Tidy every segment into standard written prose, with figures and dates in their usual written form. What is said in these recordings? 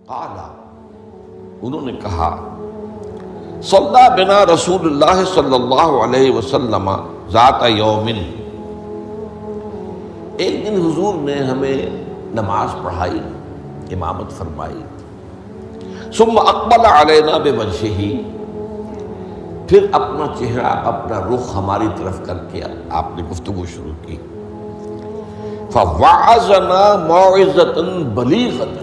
قالا، انہوں نے کہا، صلی بنا رسول اللہ صلی اللہ علیہ وسلم ذات یوم، ایک دن حضور نے ہمیں نماز پڑھائی، امامت فرمائی، ثم اقبل علینا بوجہہ، پھر اپنا چہرہ اپنا رخ ہماری طرف کر کے آپ نے گفتگو شروع کی، فوعظنا موعظۃ بلیغۃ،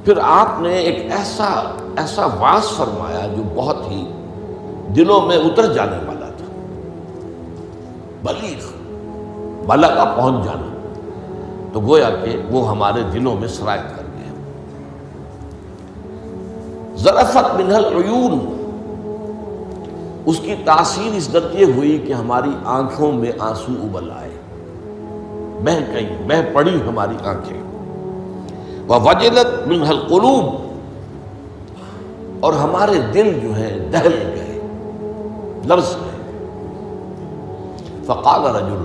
پھر آپ نے ایک ایسا واعظ فرمایا جو بہت ہی دلوں میں اتر جانے والا تھا، بلیغ، بلغ پہنچ جانا، تو گویا کہ وہ ہمارے دلوں میں سرایت کر گیا۔ ذرفت منہ العیون، اس کی تاثیر اس درجے ہوئی کہ ہماری آنکھوں میں آنسو ابل آئے، بہہ پڑی ہماری آنکھیں۔ وَوَجِلَتْ مِنْهَا الْقُلُوبُ، اور ہمارے دل جو ہیں دہل گئے، لرز گئے۔ فَقَالَ رَجُلٌ،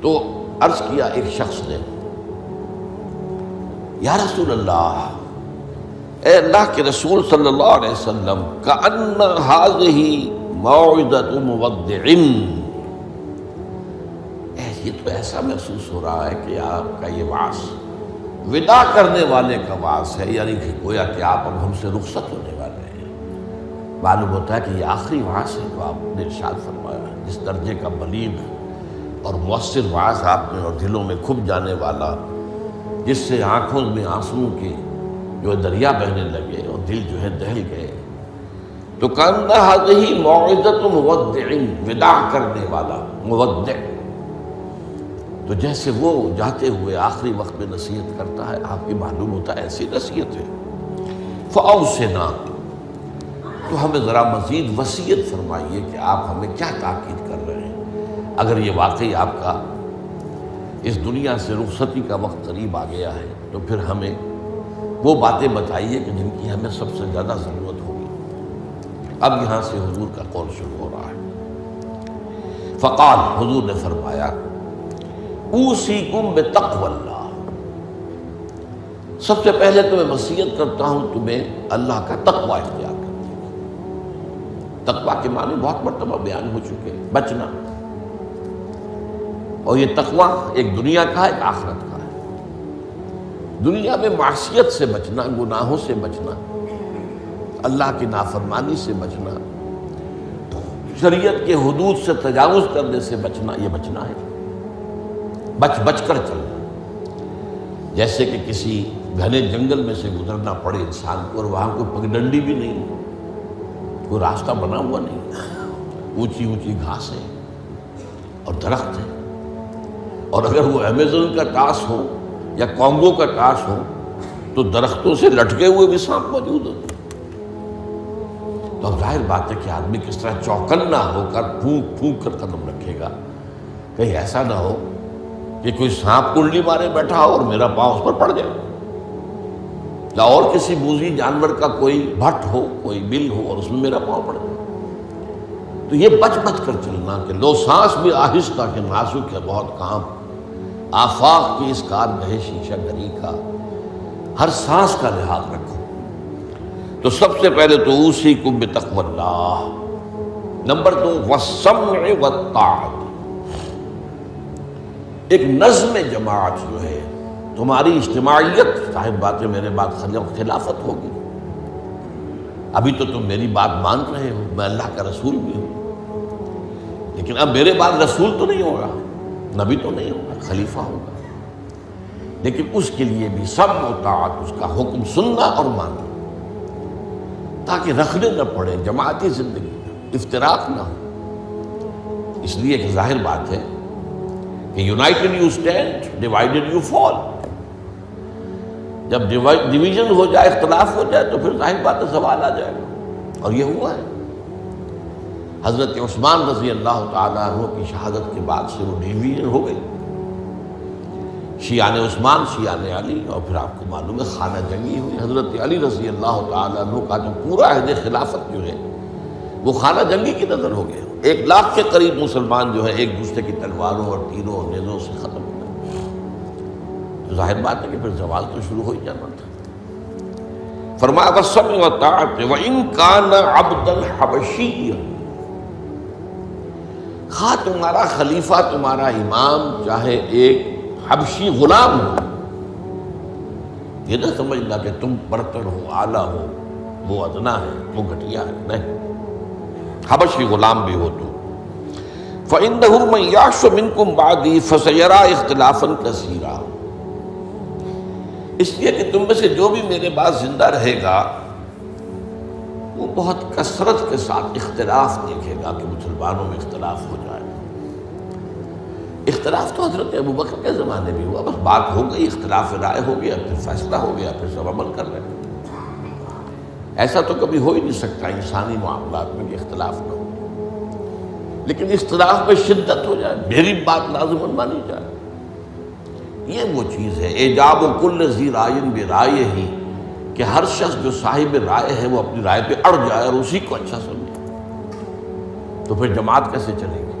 تو عرض کیا ایک شخص نے، یا رسول اللہ، اے اللہ کے رسول صلی اللہ علیہ وسلم، كَأَنَّ هَذِهِ مَوْعِظَةُ مُوَدِّعٍ، یہ تو ایسا محسوس ہو رہا ہے کہ آپ کا یہ وعظ وداع کرنے والے کا وعظ ہے، یعنی کہ گویا کہ آپ اب ہم سے رخصت ہونے والے ہیں۔ معلوم ہوتا ہے کہ یہ آخری وعظ ہے جو آپ نے ارشاد فرمایا، جس درجے کا بلیغ اور مؤثر وعظ آپ نے، اور دلوں میں کھپ جانے والا، جس سے آنکھوں میں آنسوؤں کے جو دریا بہنے لگے اور دل جو ہے دہل گئے۔ تو کأن هذه موعظۃ مودع، وداع کرنے والا، مودع، تو جیسے وہ جاتے ہوئے آخری وقت میں نصیحت کرتا ہے، آپ کی معلوم ہوتا ہے ایسی نصیحت ہے۔ فأوصنا، تو ہمیں ذرا مزید وصیت فرمائیے کہ آپ ہمیں کیا تاکید کر رہے ہیں، اگر یہ واقعی آپ کا اس دنیا سے رخصتی کا وقت قریب آ گیا ہے تو پھر ہمیں وہ باتیں بتائیے کہ جن کی ہمیں سب سے زیادہ ضرورت ہوگی۔ اب یہاں سے حضور کا قول شروع ہو رہا ہے۔ فقال، حضور نے فرمایا، اوصیکم بتقوی اللہ، سب سے پہلے تو میں وصیت کرتا ہوں تمہیں اللہ کا تقوی اختیار کرنے کی۔ تقوی کے معنی بہت مرتبہ بیان ہو چکے، بچنا، اور یہ تقوی ایک دنیا کا ہے، ایک آخرت کا ہے۔ دنیا میں معصیت سے بچنا، گناہوں سے بچنا، اللہ کی نافرمانی سے بچنا، شریعت کے حدود سے تجاوز کرنے سے بچنا، یہ بچنا ہے، بچ کر چلنا۔ جیسے کہ کسی گھنے جنگل میں سے گزرنا پڑے انسان کو، اور وہاں کوئی پگڈنڈی بھی نہیں، کوئی راستہ بنا ہوا نہیں، اونچی اونچی گھاسیں اور درخت ہیں، اور اگر وہ امیزون کا ٹاس ہو یا کانگو کا ٹاس ہو تو درختوں سے لٹکے ہوئے بھی سانپ موجود ہوتے، تو اب ظاہر بات ہے کہ آدمی کس طرح چوکنا ہو کر پھونک پھونک کر قدم رکھے گا، کہیں ایسا نہ ہو کہ کوئی سانپ کنڈلی مارے بیٹھا ہو اور میرا پاؤں اس پر پڑ جائے، یا اور کسی موذی جانور کا کوئی بھٹ ہو، کوئی بل ہو اور اس میں میرا پاؤں پڑ جائے۔ تو یہ بچ کر چلنا کہ لو سانس بھی آہستہ کہ نازک ہے بہت کام، آفاق کی اس کارگہ شیشہ گری کا، ہر سانس کا لحاظ رکھو۔ تو سب سے پہلے تو اوصیکم بتقوی اللہ، نمبر 2 والسمع والطاعۃ، ایک نظم جماعت جو ہے، تمہاری اجتماعیت، صاحب بات ہے میرے بات خلافت ہوگی، ابھی تو تم میری بات مان رہے ہو، میں اللہ کا رسول بھی ہوں، لیکن اب میرے بعد رسول تو نہیں ہوگا، نبی تو نہیں ہوگا، خلیفہ ہوگا، لیکن اس کے لیے بھی سمع و طاعت، اس کا حکم سننا اور ماننا، تاکہ رکھنے نہ پڑے جماعتی زندگی میں، افتراق نہ ہو۔ اس لیے کہ ظاہر بات ہے کہ United you stand, divided you fall, جب ڈویژن ہو جائے، اختلاف ہو جائے تو پھر ظاہر بات ہے زوال آ جائے گا، اور یہ ہوا ہے۔ حضرت عثمان رضی اللہ تعالیٰ عنہ کی شہادت کے بعد سے وہ ڈویژن ہو گئی، شیعان عثمان، شیعان علی، اور پھر آپ کو معلوم ہے خانہ جنگی ہوئی۔ حضرت علی رضی اللہ تعالیٰ عنہ کا جو پورا عہد خلافت جو ہے وہ خانہ جنگی کی نظر ہو گیا۔ 1 لاکھ کے قریب مسلمان جو ہے ایک دوسرے کی تلواروں اور تیروں اور نیزوں سے ختم ہو گئے۔ تو ظاہر بات ہے کہ پھر زوال تو شروع ہو ہی جانا تھا۔ فرمایا والسمع والطاعۃ وإن كان عبدا حبشیا، خواہ تمہارا خلیفہ، تمہارا امام چاہے ایک حبشی غلام ہو، یہ نہ سمجھنا کہ تم برتر ہو، اعلیٰ ہو، وہ ادنا ہے، وہ گھٹیا ہے، نہیں، حبشی غلام بھی ہو تو فَإِنَّهُ مَن يَعْشُ مِنكُم بَعْدِي فَسَيَرَىٰ اخْتِلَافًا كَثِيرًا، اس لیے کہ تم میں سے جو بھی میرے بعد زندہ رہے گا وہ بہت کثرت کے ساتھ اختلاف دیکھے گا کہ مسلمانوں میں اختلاف ہو جائے۔ اختلاف تو حضرت ابوبکر کے زمانے میں ہوا، بس بات ہو گئی، اختلاف رائے ہو گیا، پھر فیصلہ ہو گیا، پھر سب عمل کر رہے ہیں۔ ایسا تو کبھی ہو ہی نہیں سکتا انسانی معاملات میں کہ اختلاف نہ ہو، لیکن اختلاف میں شدت ہو جائے، میری بات لازماً مانی جائے، یہ وہ چیز ہے ایجاب کل ذی رائے برائے ہی، کہ ہر شخص جو صاحب رائے ہے وہ اپنی رائے پہ اڑ جائے اور اسی کو اچھا سمجھے، تو پھر جماعت کیسے چلے گی؟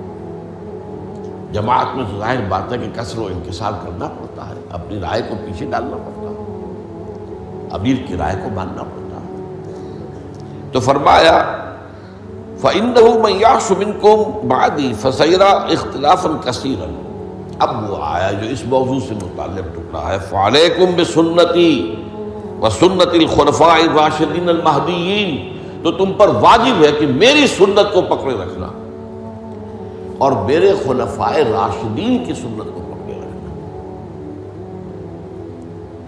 جماعت میں تو ظاہر بات ہے کہ کسر و انکسار کرنا پڑتا ہے، اپنی رائے کو پیچھے ڈالنا پڑتا ہے، امیر کی رائے کو ماننا پڑتا ہے۔ تو فرمایا فَإِنَّهُ مَن يَعْشُ مِنكُم بَعْدِي فَسَيَرَىٰ اخْتِلَافًا كَثِيرًا، اب وہ آیا جو اس موضوع سے متعلق ٹکڑا ہے، فَعَلَيْكُمْ بِسُنَّتِي وَسُنَّتِ الْخُلَفَاءِ الرَّاشِدِينَ الْمَهْدِيِّينَ، تو تم پر واجب ہے کہ میری سنت کو پکڑے رکھنا اور میرے خلفائے راشدین کی سنت کو پکڑے رکھنا،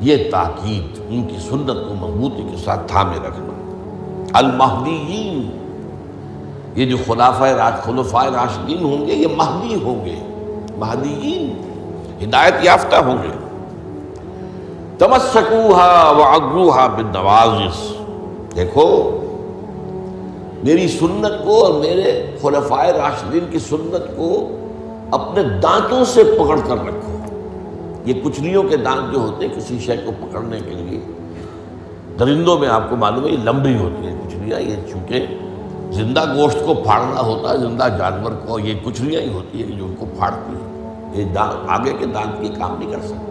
یہ تاکید، ان کی سنت کو مضبوطی کے ساتھ تھامے رکھنا۔ المہدیین، یہ جو خلفائے راشدین ہوں گے یہ مہدی ہوں گے، مہدیین ہدایت یافتہ ہوں گے۔ تمسکوها وعضوها بالنواجذ، دیکھو میری سنت کو اور میرے خلفائے راشدین کی سنت کو اپنے دانتوں سے پکڑ کر رکھو۔ یہ کچلیوں کے دانت جو ہوتے ہیں کسی شے کو پکڑنے کے لیے، درندوں میں آپ کو معلوم ہے یہ لمبی ہوتی ہے کچلیاں، یہ چونکہ زندہ گوشت کو پھاڑنا ہوتا ہے، زندہ جانور کو، یہ کچلیاں ہی ہوتی ہیں جو ان کو پھاڑتی ہیں، یہ آگے کے دانت کی کام نہیں کر سکتے۔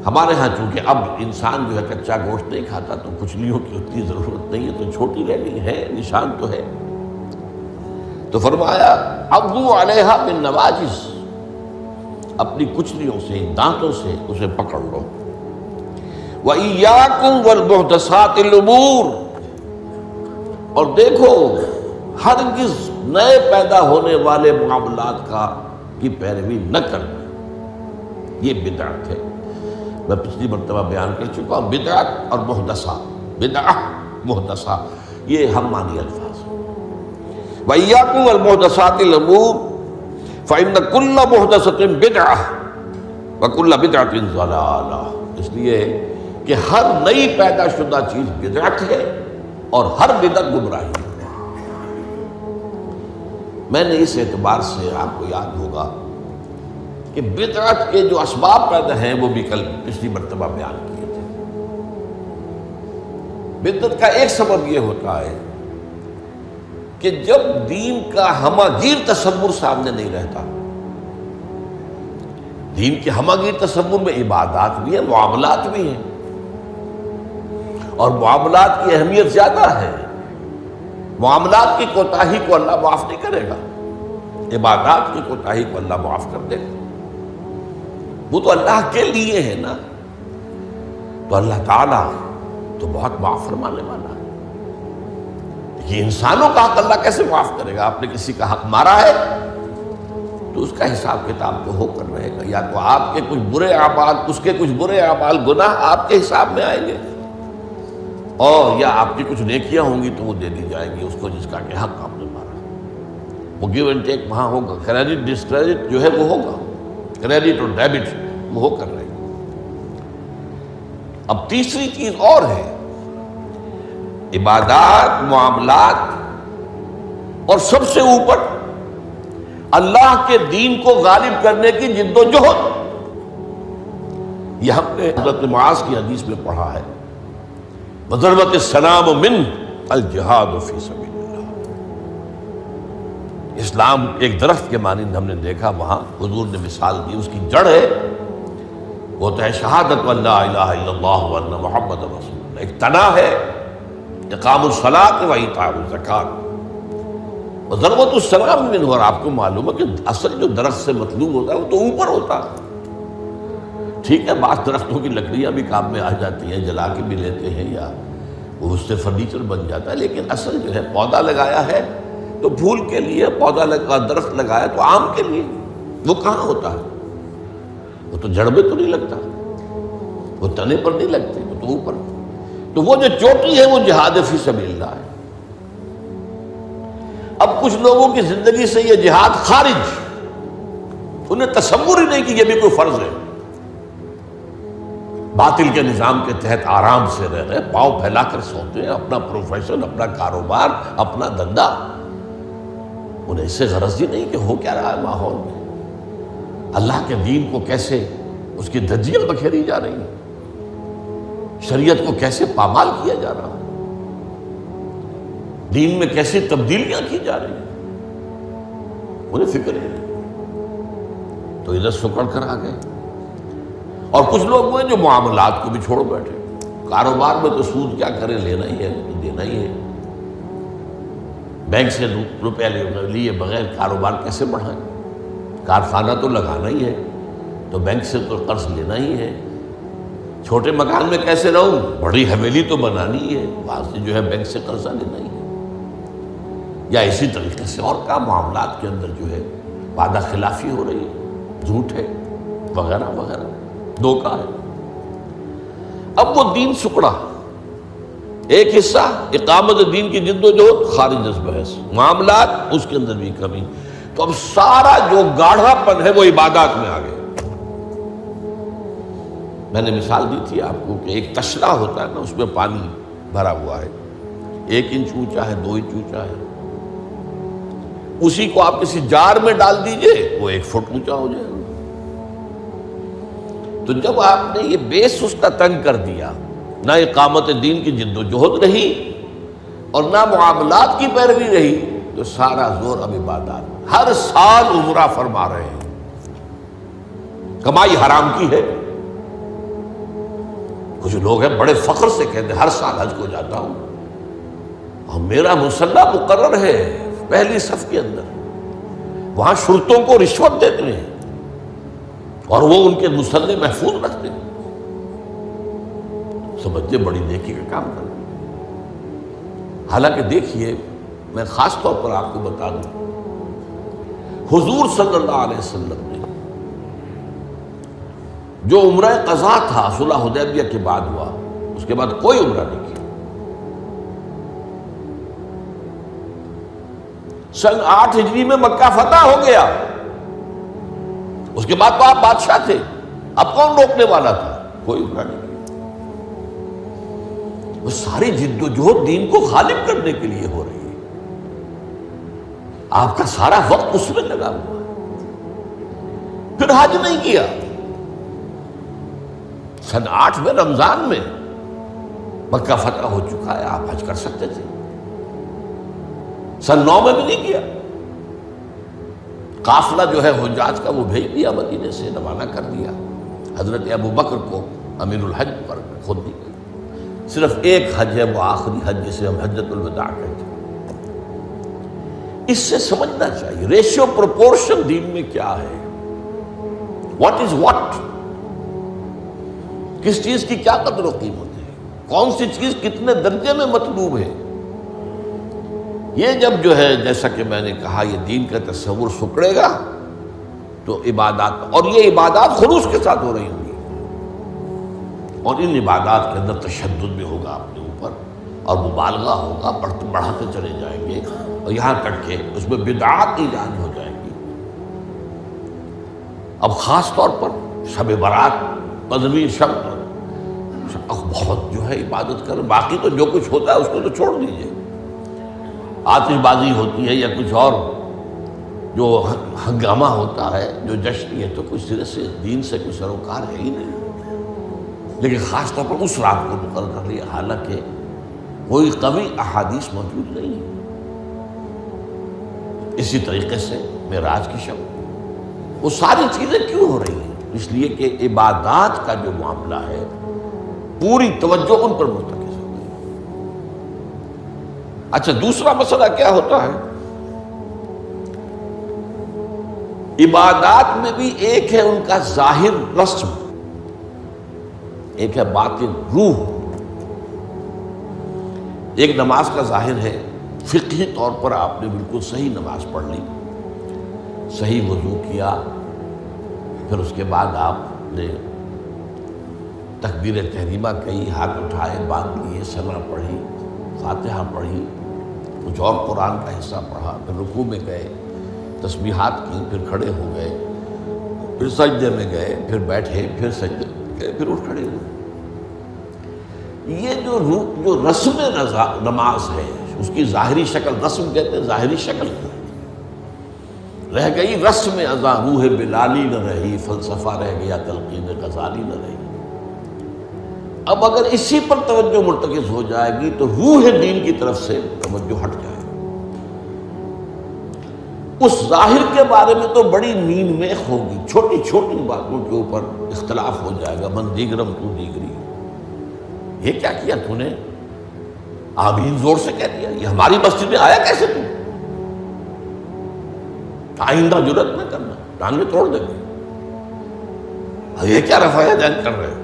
ہمارے ہاں چونکہ اب انسان جو ہے کچا گوشت نہیں کھاتا تو کچلیوں کی اتنی ضرورت نہیں ہے، تو چھوٹی رہ گئی ہے، نشان تو ہے۔ تو فرمایا عضو علیہا بالنواجذ، اپنی کچلیوں سے، دانتوں سے اسے پکڑ لو۔ وَإِيَّاكُمْ وَالْمُحْدَثَاتِ الْأُمُورِ، اور دیکھو ہرگز نئے پیدا ہونے والے معاملات کی پیروی نہ کرنا، یہ بدعت ہے۔ میں پچھلی مرتبہ بیان کر چکا ہوں، بدعت اور محدثہ، بدعہ محدثہ یہ ہم معنی الفاظ ہیں۔ وَإِيَّاكُمْ وَالْمُحْدَثَاتِ الْأُمُورِ فَإِنَّ كُلَّ مُحْدَثَةٍ بِدْعَةٌ وَكُلَّ بِدْعَةٍ ضَلَالَةٌ، اس لیے کہ ہر نئی پیدا شدہ چیز بدعت ہے اور ہر بدعت گمراہی ہے۔ میں نے اس اعتبار سے آپ کو یاد ہوگا کہ بدعت کے جو اسباب پیدا ہیں وہ بھی کل پچھلی مرتبہ بیان کیے تھے۔ بدعت کا ایک سبب یہ ہوتا ہے کہ جب دین کا ہمہ گیر تصور سامنے نہیں رہتا، دین کے ہمہ گیر تصور میں عبادات بھی ہیں، معاملات بھی ہیں، اور معاملات کی اہمیت زیادہ ہے، معاملات کی کوتاہی کو اللہ معاف نہیں کرے گا، عبادات کی کوتاہی کو اللہ معاف کر دے گا، وہ تو اللہ کے لیے ہے نا، تو اللہ تعالیٰ تو بہت معاف فرمانے والا ہے۔ یہ انسانوں کا حق اللہ کیسے معاف کرے گا؟ آپ نے کسی کا حق مارا ہے تو اس کا حساب کتاب تو ہو کر رہے گا، یا تو آپ کے کچھ برے اعمال، اس کے کچھ برے اعمال، گناہ آپ کے حساب میں آئیں گے، اور یا آپ کی کچھ نیکیاں ہوں گی تو وہ دے دی جائیں گی اس کو جس کا کہ حق آپ نے مارا۔ وہ گیو اینڈ ٹیک وہاں ہوگا، کریڈٹ ڈسکریڈٹ جو ہے وہ ہوگا، کریڈٹ اور ڈیبٹ وہ ہو کر رہے گا۔ اب تیسری چیز اور ہے، عبادات، معاملات اور سب سے اوپر اللہ کے دین کو غالب کرنے کی جد و جہد. یہ ہم نے حضرت معاذ کی حدیث میں پڑھا ہے، وَضَرْبَتِ السَّلَامُ مِنْ الْجِهَادُ فِي سَبِيلِ اللَّهِ. اسلام ایک درخت کے مانند ہم نے دیکھا، وہاں حضور نے مثال دی، اس کی جڑ ہے وہ تو ہے شہادت لا الہ الا اللہ وان محمد رسول اللہ. ایک تنا ہے اقام الصلاۃ و ایتاء الزکات. ضربت السلام منہ، اور آپ کو معلوم ہے کہ اصل جو درخت سے مطلوب ہوتا ہے وہ تو اوپر ہوتا ہے. ٹھیک ہے، بعض درختوں کی لکڑیاں بھی کام میں آ جاتی ہیں، جلا کے بھی لیتے ہیں یا وہ اس سے فرنیچر بن جاتا ہے، لیکن اصل جو ہے پودا لگایا ہے تو پھول کے لیے، پودا لگا درخت لگایا تو آم کے لیے. وہ کہاں ہوتا ہے؟ وہ تو جڑ میں تو نہیں لگتا، وہ تنے پر نہیں لگتے، وہ تو اوپر. تو وہ جو چوٹی ہے وہ جہاد فی سبیل اللہ ہے. اب کچھ لوگوں کی زندگی سے یہ جہاد خارج، انہیں تصور ہی نہیں کہ یہ بھی کوئی فرض ہے. باطل کے نظام کے تحت آرام سے رہ رہے، پاؤں پھیلا کر سوتے ہیں، اپنا پروفیشن، اپنا کاروبار، اپنا دھندا. انہیں اس سے غرض ہی نہیں کہ ہو کیا رہا ہے ماحول میں، اللہ کے دین کو کیسے اس کی دھجیاں بکھیری جا رہی ہیں، شریعت کو کیسے پامال کیا جا رہا ہے، دین میں کیسی تبدیلیاں کی جا رہی ہیں، انہیں فکر ہے. تو ادھر سکڑ کر آ گئے. اور کچھ لوگ وہ ہیں جو معاملات کو بھی چھوڑ بیٹھے. کاروبار میں تو سود کیا کریں، لینا ہی ہے، دینا ہی ہے. بینک سے روپیہ لیے بغیر کاروبار کیسے بڑھائیں؟ کارخانہ تو لگانا ہی ہے، تو بینک سے تو قرض لینا ہی ہے. چھوٹے مکان میں کیسے رہوں؟ بڑی حویلی تو بنانی ہی ہے، وہاں سے جو ہے بینک سے قرضہ لینا ہی ہے. یا اسی طریقے سے اور کا معاملات کے اندر جو ہے وعدہ خلافی ہو رہی ہے، جھوٹ ہے وغیرہ وغیرہ، دھوکہ ہے. اب وہ دین سکڑا، ایک حصہ اقامت دین کی جد و جہد خارج از بحث، معاملات اس کے اندر بھی کمی. تو اب سارا جو گاڑھا پن ہے وہ عبادات میں آ گیا. میں نے مثال دی تھی آپ کو کہ ایک تشلا ہوتا ہے نا، اس میں پانی بھرا ہوا ہے، 1 انچ اونچا ہے، 2 انچ اونچا ہے. اسی کو آپ کسی جار میں ڈال دیجئے وہ 1 فٹ اونچا ہو جائے گا. تو جب آپ نے یہ بیس اس کا تنگ کر دیا، نہ اقامت دین کی جد و جہد رہی اور نہ معاملات کی پیروی رہی، تو سارا زور اب عبادات. ہر سال عمرہ فرما رہے ہیں، کمائی حرام کی ہے. کچھ لوگ ہیں بڑے فخر سے کہتے ہیں ہر سال حج کو جاتا ہوں، اور میرا مصلی مقرر ہے پہلی صف کے اندر، وہاں شرطوں کو رشوت دیتے ہیں اور وہ ان کے مصلی محفوظ رکھتے ہیں. سمجھتے بڑی نیکی کا کام کر. حالانکہ دیکھیے، میں خاص طور پر آپ کو بتا دوں، حضور صلی اللہ علیہ وسلم نے جو عمرہ قضا تھا صلح حدیبیہ کے بعد ہوا، اس کے بعد کوئی عمرہ نہیں کیا. سن 8 ہجری میں مکہ فتح ہو گیا، اس کے بعد تو آپ بادشاہ تھے، اب کون روکنے والا تھا؟ کوئی عمرہ نہیں کیا. وہ ساری جد و جہد دین کو غالب کرنے کے لیے ہو رہی ہے. آپ کا سارا وقت اس میں لگا ہوا ہے. پھر حج نہیں کیا. سن 8 میں رمضان میں مکہ فتح ہو چکا ہے، آپ حج کر سکتے تھے. سن 9 میں بھی نہیں کیا. قافلہ جو ہے حجاج کا وہ بھیج دیا، مدینے سے روانہ کر دیا. حضرت ابو بکر کو امیر الحج پر خود دی. صرف ایک حج ہے، وہ آخری حج جسے ہم حجۃ الوداع کہتے ہیں. اس سے سمجھنا چاہیے ریشیو پروپورشن دین میں کیا ہے، واٹ از واٹ، کس چیز کی کیا قدر و قیمت ہے، کون سی چیز کتنے درجے میں مطلوب ہے. یہ جب جو ہے جیسا کہ میں نے کہا یہ دین کا تصور سکڑے گا تو عبادات، اور یہ عبادات خلوص کے ساتھ ہو رہی ہوں گی، اور ان عبادات کے اندر تشدد بھی ہوگا اپنے اوپر اور مبالغہ ہوگا، بڑھاتے چلے جائیں گے، اور یہاں تک کہ اس میں بدعات ایجاد ہو جائیں گی. اب خاص طور پر شب برات، قدوی شب، بہت جو ہے عبادت کر، باقی تو جو کچھ ہوتا ہے اس کو تو چھوڑ دیجئے. آتش بازی ہوتی ہے یا کچھ اور جو ہنگامہ ہوتا ہے، جو جشن، یہ تو کوئی سرے سے دین سے کوئی سروکار ہے ہی نہیں، لیکن خاص طور پر اس رات کو مقرر کر لیا، حالانکہ کوئی قوی احادیث موجود نہیں ہے۔ اسی طریقے سے معراج کی شب، وہ ساری چیزیں کیوں ہو رہی ہیں؟ اس لیے کہ عبادات کا جو معاملہ ہے پوری توجہ ان پر مرتکز ہو گئی۔ اچھا، دوسرا مسئلہ کیا ہوتا ہے؟ عبادات میں بھی ایک ہے ان کا ظاہر رسم، ایک ہے باطن روح۔ ایک نماز کا ظاہر ہے، فقہی طور پر آپ نے بالکل صحیح نماز پڑھ لی، صحیح وضو کیا، پھر اس کے بعد آپ نے تکبیر تحریمہ کہی، ہاتھ اٹھائے، باندھ لیے، سلام پڑھی، فاتحہ پڑھی، کچھ اور قرآن کا حصہ پڑھا، پھر رکوع میں گئے، تسبیحات کی، پھر کھڑے ہو گئے، پھر سجدے میں گئے، پھر بیٹھے، پھر سجدے میں گئے، پھر اٹھ کھڑے ہوئے۔ یہ جو رسم نماز ہے، اس کی ظاہری شکل، رسم کہتے ہیں ظاہری شکل کو، رہ گئی رسم ازاں روح بلالی نہ رہی، فلسفہ رہ گیا تلقین غزالی نہ رہی۔ اب اگر اسی پر توجہ مرتکز ہو جائے گی تو روح دین کی طرف سے توجہ ہٹ جائے گی۔ اس ظاہر کے بارے میں تو بڑی نیند میں ہوگی، چھوٹی چھوٹی باتوں کے اوپر اختلاف ہو جائے گا، من دیگرم تو دیگری، یہ کیا کیا تو نے؟ آمین زور سے کہہ دیا، یہ ہماری مسجد میں آیا کیسے تو؟ آئندہ جرت نہ کرنا، ٹانگیں توڑ دیں گے، یہ کیا رفع یدین کر رہے ہو؟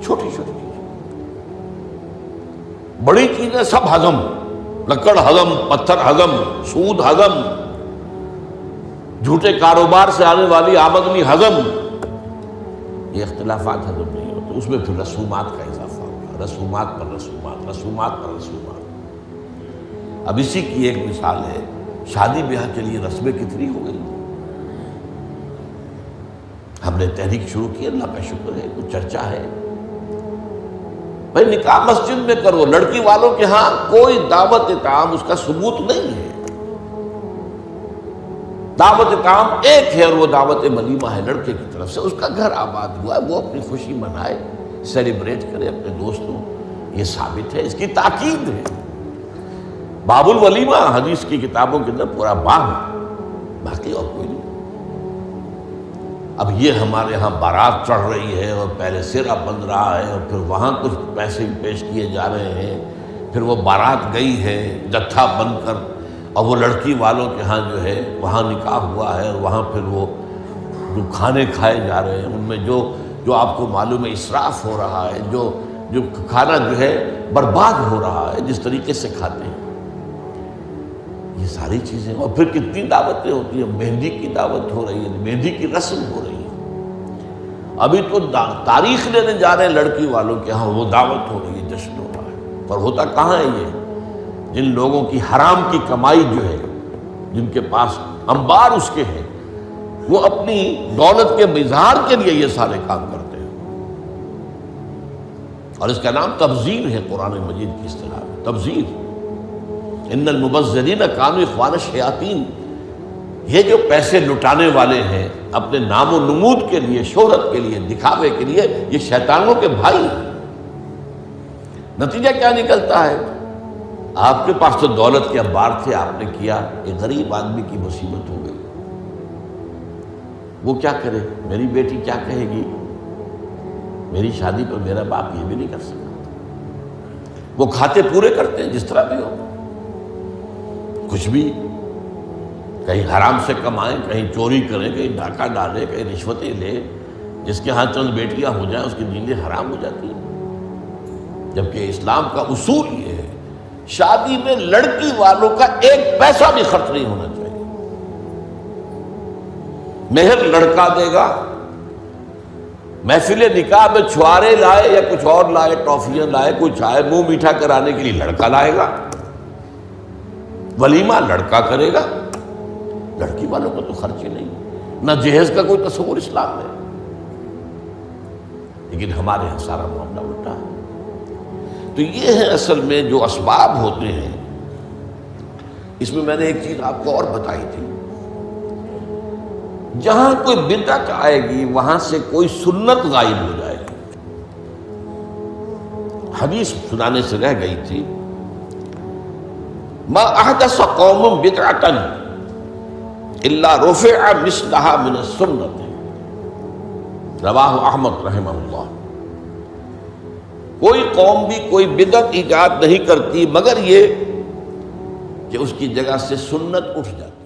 چھوٹی چھوٹی چیز، بڑی چیزیں سب ہضم، لکڑ ہضم، پتھر ہضم، سود ہضم، جھوٹے کاروبار سے آنے والی آمدنی ہضم، یہ اختلافات ہضم نہیں ہوتے۔ اس میں پھر رسومات کا اضافہ ہوگا، رسومات پر رسومات، رسومات پر رسومات۔ اب اسی کی ایک مثال ہے، شادی بیاہ کے لیے رسمیں کتنی ہو گئی۔ ہم نے تحریک شروع کی، اللہ کا شکر ہے، کچھ چرچا ہے، بھائی نکاح مسجد میں کرو، لڑکی والوں کے ہاں کوئی دعوت طعام اس کا ثبوت نہیں ہے۔ دعوت طعام ایک ہے، اور وہ دعوت ولیمہ ہے لڑکے کی طرف سے، اس کا گھر آباد ہوا ہے، وہ اپنی خوشی منائے، سیلیبریٹ کرے اپنے دوستوں، یہ ثابت ہے، اس کی تاکید ہے۔ باب الولیمہ حدیث کی کتابوں کے اندر پورا باب ہے، باقی اور کوئی نہیں۔ اب یہ ہمارے ہاں بارات چڑھ رہی ہے اور پہلے سرا بن رہا ہے، اور پھر وہاں کچھ پیسے پیش کیے جا رہے ہیں، پھر وہ بارات گئی ہے جتھا بن کر، اور وہ لڑکی والوں کے ہاں جو ہے وہاں نکاح ہوا ہے، اور وہاں پھر وہ جو کھانے کھائے جا رہے ہیں، ان میں جو آپ کو معلوم ہے اسراف ہو رہا ہے، جو کھانا جو ہے برباد ہو رہا ہے جس طریقے سے کھاتے ہیں، یہ ساری چیزیں۔ اور پھر کتنی دعوتیں ہوتی ہیں، مہندی کی دعوت ہو رہی ہے، مہندی کی رسم ہو رہی ہے، ابھی تو تاریخ لینے جا رہے ہیں لڑکی والوں کے ہاں، وہ دعوت ہو رہی ہے، جشن ہو رہا ہے، پر ہوتا کہاں ہے یہ؟ جن لوگوں کی حرام کی کمائی جو ہے، جن کے پاس انبار اس کے ہیں، وہ اپنی دولت کے اظہار کے لیے یہ سارے کام کرتے ہیں، اور اس کا نام تبذیر ہے قرآن مجید کی اصطلاح میں، تبذیر۔ ان المبذرین کانوا اخوان الشیاطین، یہ جو پیسے لٹانے والے ہیں اپنے نام و نمود کے لیے، شہرت کے لیے، دکھاوے کے لیے، یہ شیطانوں کے بھائی ہیں۔ نتیجہ کیا نکلتا ہے؟ آپ کے پاس تو دولت کے انبار تھے، آپ نے کیا، ایک غریب آدمی کی مصیبت ہو گئی، وہ کیا کرے؟ میری بیٹی کیا کہے گی؟ میری شادی پر میرا باپ یہ بھی نہیں کر سکتا۔ وہ کھاتے پورے کرتے ہیں جس طرح بھی ہو، کچھ بھی، کہیں حرام سے کمائیں، کہیں چوری کریں، کہیں ڈاکہ ڈالیں، کہیں رشوتیں لیں، جس کے ہاں چند بیٹیاں ہو جائیں اس کی نیندیں حرام ہو جاتی ہیں۔ جبکہ اسلام کا اصول یہ ہے، شادی میں لڑکی والوں کا ایک پیسہ بھی خرچ نہیں ہونا چاہیے، مہر لڑکا دے گا، محفل نکاح میں چھوارے لائے یا کچھ اور لائے، ٹافیاں لائے، کچھ آئے، منہ میٹھا کرانے کے لیے لڑکا لائے گا، ولیمہ لڑکا کرے گا، لڑکی والوں کو تو خرچ ہی نہیں، نہ جہیز کا کوئی تصور اسلام میں۔ لیکن ہمارے یہاں سارا معاملہ الٹا ہے۔ تو یہ ہے اصل میں جو اسباب ہوتے ہیں اس میں میں نے ایک چیز آپ کو اور بتائی تھی، جہاں کوئی بدعت آئے گی وہاں سے کوئی سنت غائب ہو جائے گی۔ حدیث سنانے سے رہ گئی تھی، ما احدث قوم بدعۃ الا رفع مثلها من السنت، رواہ احمد رحمہ اللہ۔ کوئی قوم بھی کوئی بدعت ایجاد نہیں کرتی مگر یہ کہ اس کی جگہ سے سنت اٹھ جاتی۔